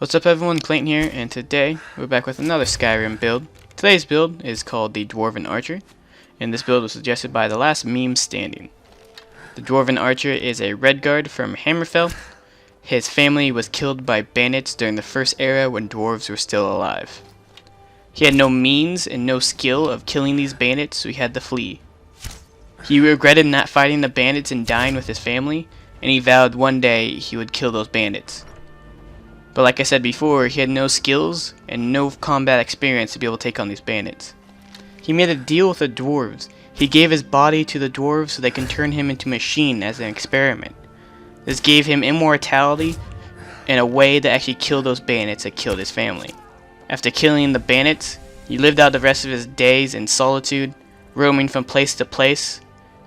What's up everyone, Clayton here, and today we're back with another Skyrim build. Today's build is called the Dwarven Archer, and this build was suggested by the last meme standing. The Dwarven Archer is a Redguard from Hammerfell. His family was killed by bandits during the first era when dwarves were still alive. He had no means and no skill of killing these bandits, so he had to flee. He regretted not fighting the bandits and dying with his family, and he vowed one day he would kill those bandits. But like I said before, he had no skills and no combat experience to be able to take on these bandits. He made a deal with the dwarves. He gave his body to the dwarves so they can turn him into a machine as an experiment. This gave him immortality in a way that actually killed those bandits that killed his family. After killing the bandits, he lived out the rest of his days in solitude, roaming from place to place,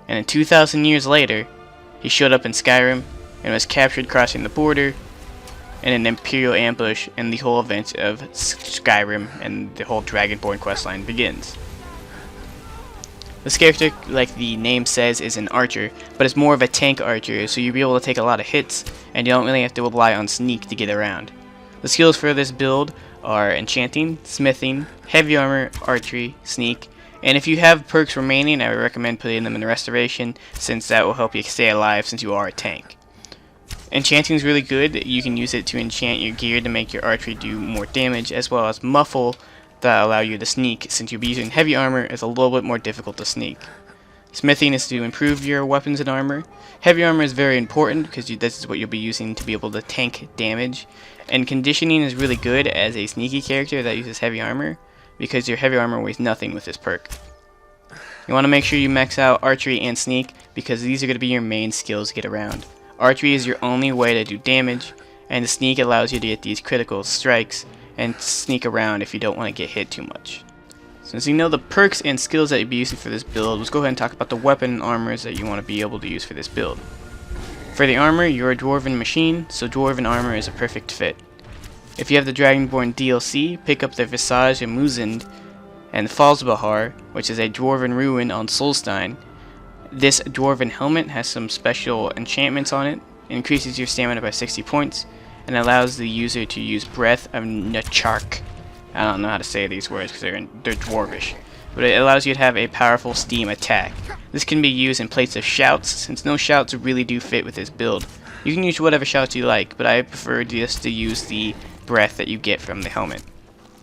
and then 2,000 years later, he showed up in Skyrim and was captured crossing the border in an Imperial ambush, and the whole event of Skyrim and the whole Dragonborn questline begins. This character, like the name says, is an archer, but it's more of a tank archer, so you'll be able to take a lot of hits, and you don't really have to rely on sneak to get around. The skills for this build are enchanting, smithing, heavy armor, archery, sneak, and if you have perks remaining, I would recommend putting them in the restoration, since that will help you stay alive since you are a tank. Enchanting is really good. You can use it to enchant your gear to make your archery do more damage, as well as muffle that allow you to sneak, since you'll be using heavy armor. It's a little bit more difficult to sneak. Smithing is to improve your weapons and armor. Heavy armor is very important because this is what you'll be using to be able to tank damage. And conditioning is really good as a sneaky character that uses heavy armor, because your heavy armor weighs nothing with this perk. You want to make sure you max out archery and sneak, because these are going to be your main skills to get around. Archery is your only way to do damage, and the sneak allows you to get these critical strikes and sneak around if you don't want to get hit too much. Since you know the perks and skills that you'll be using for this build, let's go ahead and talk about the weapon and armors that you want to be able to use for this build. For the armor, you're a Dwarven machine, so Dwarven armor is a perfect fit. If you have the Dragonborn DLC, pick up the Visage and Muzend and Falsbahar, which is a Dwarven ruin on Solstein. This Dwarven helmet has some special enchantments on it. It increases your stamina by 60 points and allows the user to use Breath of Nechark. I don't know how to say these words because they're dwarvish, but it allows you to have a powerful steam attack. This can be used in place of shouts, since no shouts really do fit with this build. You can use whatever shouts you like, but I prefer just to use the breath that you get from the helmet.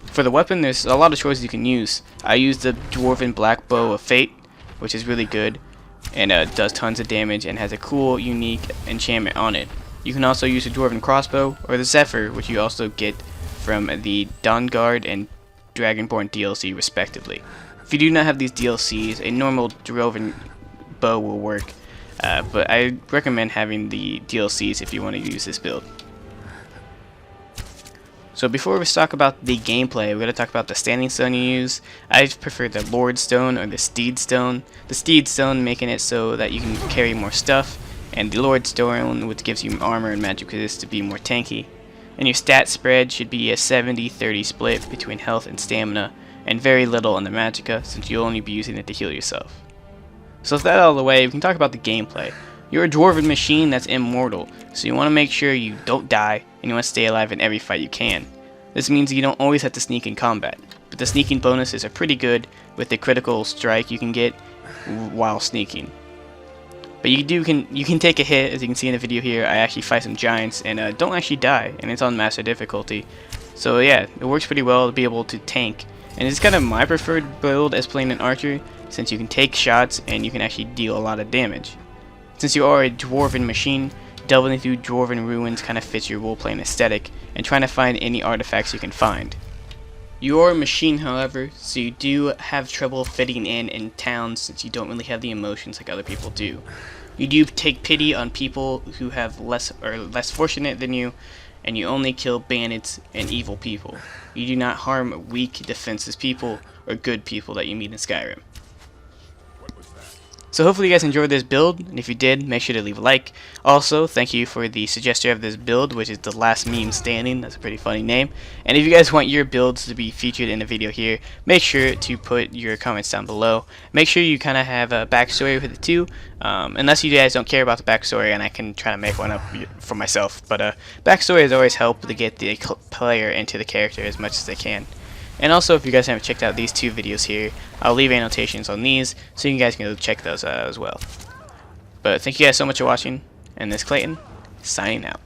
For the weapon, there's a lot of choices you can use. I use the Dwarven Black Bow of Fate, which is really good, and does tons of damage and has a cool, unique enchantment on it. You can also use the Dwarven Crossbow or the Zephyr, which you also get from the Dawnguard and Dragonborn DLC respectively. If you do not have these DLCs, a normal Dwarven bow will work, but I recommend having the DLCs if you want to use this build. So before we talk about the gameplay, we're going to talk about the standing stone you use. I prefer the Lord Stone or the Steed Stone. The Steed Stone making it so that you can carry more stuff, and the Lord Stone, which gives you armor and magic resist to be more tanky. And your stat spread should be a 70-30 split between health and stamina, and very little on the magicka, since you'll only be using it to heal yourself. So with that out of the way, we can talk about the gameplay. You're a Dwarven machine that's immortal, so you want to make sure you don't die, and you want to stay alive in every fight you can. This means you don't always have to sneak in combat, but the sneaking bonuses are pretty good with the critical strike you can get while sneaking. But you can take a hit, as you can see in the video here. I actually fight some giants and don't actually die, and it's on master difficulty. So yeah, it works pretty well to be able to tank, and it's kind of my preferred build as playing an archer, since you can take shots and you can actually deal a lot of damage. Since you are a Dwarven machine, delving through Dwarven ruins kind of fits your role-playing aesthetic, and trying to find any artifacts you can find. You are a machine, however, so you do have trouble fitting in towns, since you don't really have the emotions like other people do. You do take pity on people who have less fortunate than you, and you only kill bandits and evil people. You do not harm weak, defenseless people or good people that you meet in Skyrim. So hopefully you guys enjoyed this build, and if you did, make sure to leave a like. Also, thank you for the suggestion of this build, which is the last meme standing. That's a pretty funny name. And if you guys want your builds to be featured in a video here, make sure to put your comments down below. Make sure you kind of have a backstory with it too, unless you guys don't care about the backstory, and I can try to make one up for myself. But backstory has always helped to get the player into the character as much as they can. And also, if you guys haven't checked out these two videos here, I'll leave annotations on these so you guys can go check those out as well. But thank you guys so much for watching, and this is Clayton, signing out.